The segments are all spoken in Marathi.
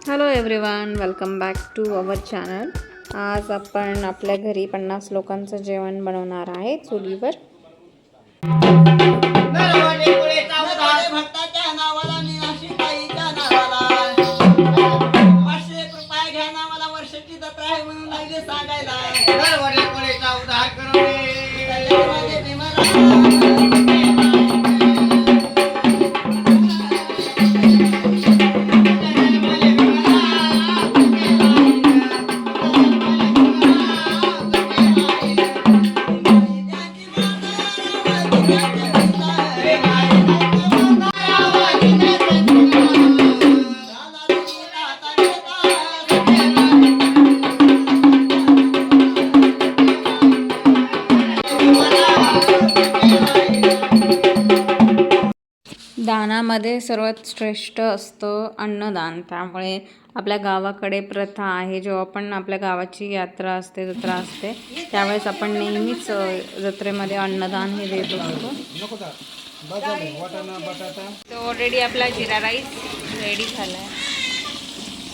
Hello everyone, welcome back to our channel. आज आपण आपल्या घरी 50 लोकांचं जेवण बनवणार आहे चुलीवर. दानामध्ये सर्वात श्रेष्ठ असतं अन्नदान. त्यामुळे आपल्या गावाकडे प्रथा आहे, जेव्हा पण आपल्या गावाची यात्रा असते, जत्रा असते, त्यावेळेस आपण नेहमीच जत्रेमध्ये अन्नदान हे देत असतो. तो ऑलरेडी आपला जिरा राईस रेडी झाला आहे.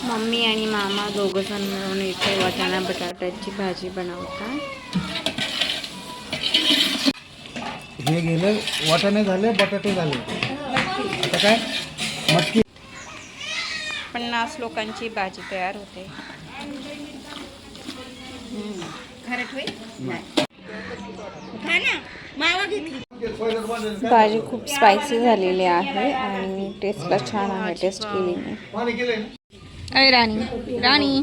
मम्मी आणि मामा दोघंजण मिळून इथे वाटाणा बटाट्याची भाजी बनवतात. हे गेले वाटाणे झाले, बटाटे झाले, आता काय मटकी. 50 लोकांची भाजी तयार होते. भाजी खूप स्पायसी झालेली आहे आणि टेस्टला छान आहे. टेस्ट केली मी. अरे राणी राणी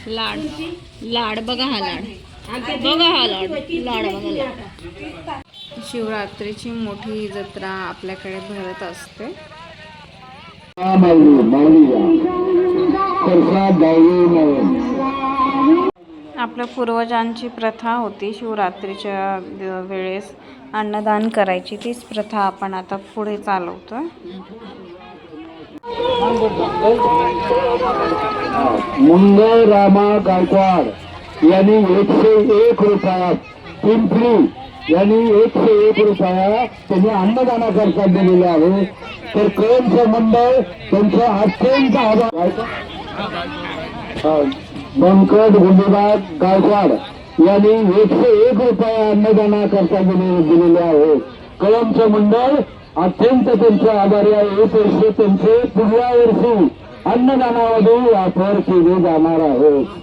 लाड लाड बघा, हा लाड बघा, हा लाड लाड बघा, लाड. शिवरात्रीची मोठी जत्रा आपल्याकडे भरत असते. आपल्या पूर्वजांची प्रथा होती शिवरात्रीच्या वेळेस अन्नदान करायची. तीच प्रथा आपण आता पुढे चालवतोय. मंगळ रामा गायकवाड यांनी 101 रुपया, पिंपरी यांनी 101 रुपया त्यांनी अन्नदानाकरता दिलेले आहे. तर कळमचं मंडळ त्यांचं अत्यंत आभार. बंकट गुंडीबाग गायकवाड यांनी 101 रुपया अन्नदानाकरता दिलेले आहे. कळमचं मंडळ अत्यंत त्यांचे आभारी आहे. हे पैसे त्यांचे पुढल्या वर्षी अन्नदानामध्ये वापर केले जाणार आहे.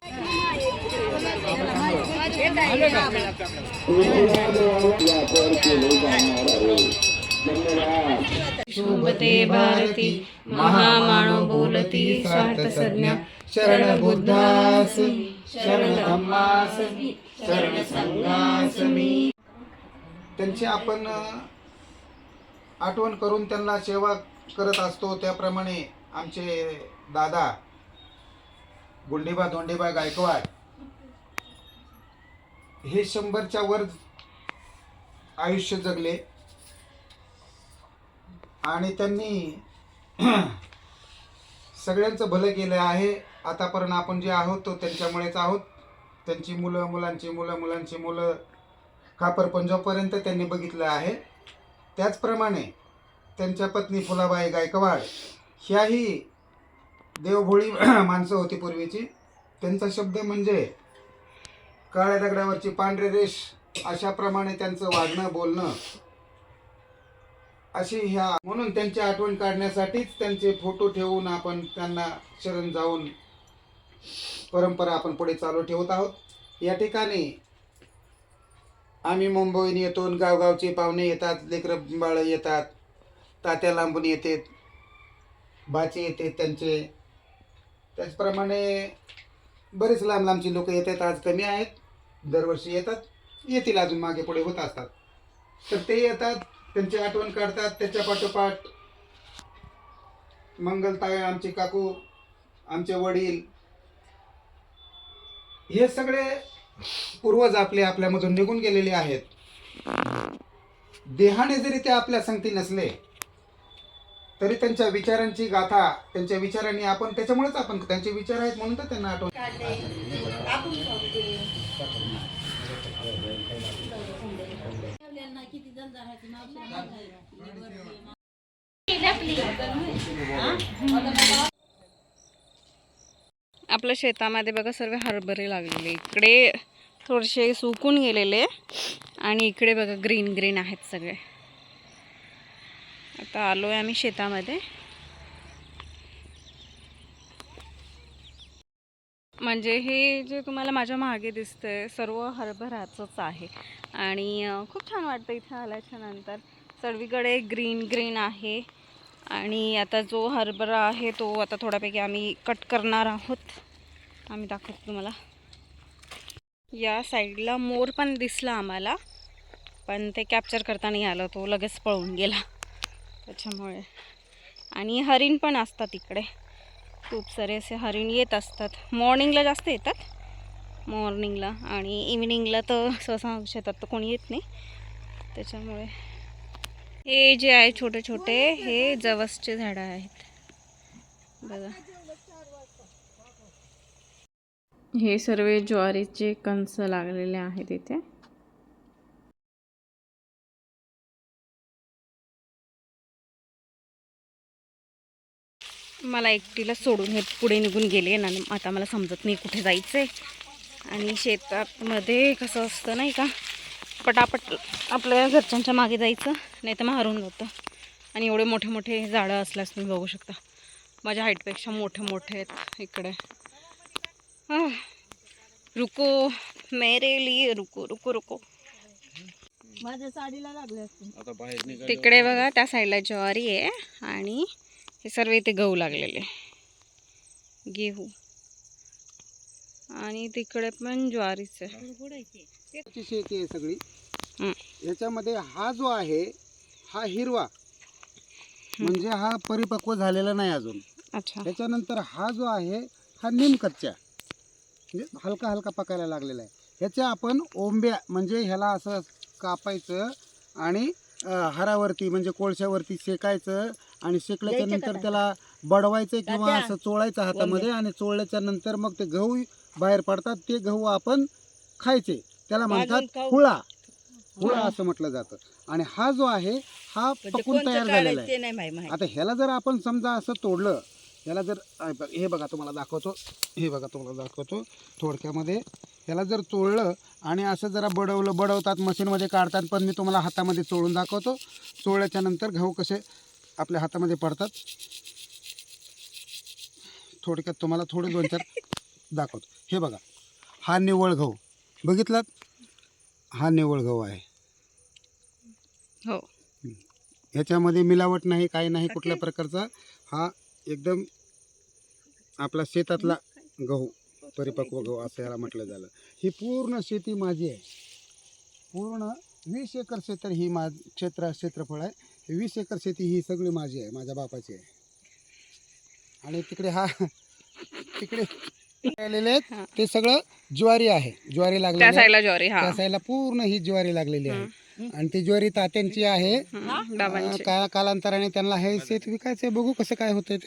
शुभते भारती महामानव बोलती स्वार्थ संज्ञा शरण बुद्धासी शरण धम्मासी शरण संघासी. त्यांची आपण आठवण करून त्यांना सेवा करत असतो. त्याप्रमाणे आमचे दादा गुंडीबा धोंडीबा गायकवाड हे 100च्या वर आयुष्य जगले आणि त्यांनी सगळ्यांचं भलं केलं आहे. आतापर्यंत आपण जे आहोत तो त्यांच्यामुळेच आहोत. त्यांची मुलं, मुलांची मुलं, मुलांची मुलं, खापर पंजाबपर्यंत त्यांनी बघितलं आहे. त्याचप्रमाणे त्यांच्या पत्नी फुलाबाई गायकवाड ह्याही देवभोळी माणसं होती पूर्वीची. त्यांचा शब्द म्हणजे काळ्या दगडावरची पांढरी रेष, अशाप्रमाणे त्यांचं वागणं बोलणं अशी ह्या. म्हणून त्यांची आठवण काढण्यासाठीच त्यांचे फोटो ठेवून आपण त्यांना शरण जाऊन परंपरा आपण पुढे चालू ठेवत आहोत. या ठिकाणी आम्ही मुंबईहून येतो, गावगावचे पाहुणे येतात, लेकरं बाळ येतात, तात्या लांबून येतात, बाचे येतात त्यांचे. त्याचप्रमाणे बरेच लांब लांबची लोक येतात. आज कमी आहेत, दरवर्षी येतात, येतील, अजून मागे पुढे होत असतात. तर ते येतात, त्यांची आठवण काढतात. त्याच्या पाठोपाठ मंगलताई, आमचे काकू, आमचे वडील, हे सगळे पूर्वज आपल्यामधून निघून गेलेले आहेत. देहाने जरी ते आपल्या संगती नसले तरी त्यांच्या विचारांची गाथा, त्यांच्या विचारांनी आपण, त्याच्यामुळेच आपण, त्यांचे विचार आहेत म्हणून तर त्यांना आठवण. किती जण आपल्या शेतामध्ये बघा सर्व हरभरे लागलेले, इकडे थोडेसे सुकून गेलेले आणि इकडे बघा ग्रीन ग्रीन आहेत सगळे. आता आलो आहे आम्ही शेतामध्ये. म्हणजे हे जे तुम्हाला माझ्या मागे दिसतंय सर्व हरभऱ्याचंच आहे आणि खूप छान वाटतं इथे आल्याच्या नंतर. सर्वीकडे ग्रीन ग्रीन आहे आणि आता जो हरभरा आहे तो आता थोड्यापैकी आम्ही कट करणार आहोत. आम्ही दाखवतो तुम्हाला. या साईडला मोर पण दिसला आम्हाला, पण ते कॅप्चर करता नाही आलं, तो लगेच पळून गेला त्याच्यामुळे. आणि हरिण पण असतात इकडे, खूप सारे असे हरिण येत असतात. मॉर्निंगला जास्त येतात, मॉर्निंगला, आणि इव्हिनिंगला तर सहसा शेतात तर कोणी येत नाही त्याच्यामुळे. हे जे आहे छोटे छोटे हे जवसचे झाडं आहेत बघा. हे सर्व ज्वारीचे कणस लागलेले आहेत इथे. मला एकटीला सोडून हे पुढे निघून गेले ना, आता मला समजत नाही कुठे जायचं आहे. आणि शेतामध्ये कसं असतं नाही का, पटापट आपल्या घरच्यांच्या मागे जायचं, नाही तर मग हरून जातं. आणि एवढे मोठे मोठे झाडं असल्यास तुम्ही बघू शकता, माझ्या हाईटपेक्षा मोठे मोठे आहेत इकडे. रुको मेरे लिए, रुको रुको रुको. माझ्या साडीला लागले असते. तिकडे बघा त्या साईडला ज्वारी आहे आणि हे सर्व इथे गहू लागलेले, गेहू. आणि तिकडे पण ज्वारीच आहे. शेती आहे सगळी. याच्यामध्ये हा जो आहे हा हिरवा, म्हणजे हा परिपक्व झालेला नाही अजून. अच्छा. त्याच्यानंतर हा जो आहे हा निमकच्चा, म्हणजे हलका हलका पकायला लागलेला आहे. ह्याच्या आपण ओंब्या, म्हणजे ह्याला असं कापायचं आणि हारावरती म्हणजे कोळशावरती शेकायचं आणि शेकल्याच्या नंतर त्याला बडवायचं किंवा असं चोळायचं हातामध्ये, आणि चोळल्याच्या नंतर मग ते गहू बाहेर पडतात. ते गहू आपण खायचे, त्याला म्हणतात हुळा. हुळा असं म्हटलं जातं. आणि हा जो आहे हा पकून तयार झालेला आहे. आता ह्याला जर आपण समजा असं तोडलं, ह्याला जर हे बघा तुम्हाला दाखवतो थोडक्यामध्ये. ह्याला जर चोळलं आणि असं जरा बडवतात, मशीनमध्ये काढतात, पण मी तुम्हाला हातामध्ये चोळून दाखवतो. चोळल्याच्या नंतर गहू कसे आपल्या हातामध्ये पडतात थोडक्यात तुम्हाला थोडे 2-4 दाखवतो. हे बघा, हा निव्वळ गहू बघितलात, हा निव्वळ गहू आहे. हो, ह्याच्यामध्ये मिलावट नाही, काही नाही कुठल्या प्रकारचा. हा एकदम आपला शेतातला गहू, परिपक्व गहू असं याला म्हटलं झालं. ही पूर्ण शेती माझी आहे. पूर्ण 20 एकर क्षेत्र ही क्षेत्रफळ आहे. 20 एकर शेती ही सगळी माझी आहे, माझ्या बापाची आहे. आणि तिकडे तिकडे आलेले आहेत ते सगळं ज्वारी आहे. ज्वारी लागलेली त्या आहे. साईडला ज्वारी. हा, त्या साईडला पूर्ण ही ज्वारी लागलेली आहे. आणि ती ज्वारी तात्यांची आहे. बाबांची. कालांतराने त्यांना हे शेत विकायचं, बघू कसं काय होतंय ते.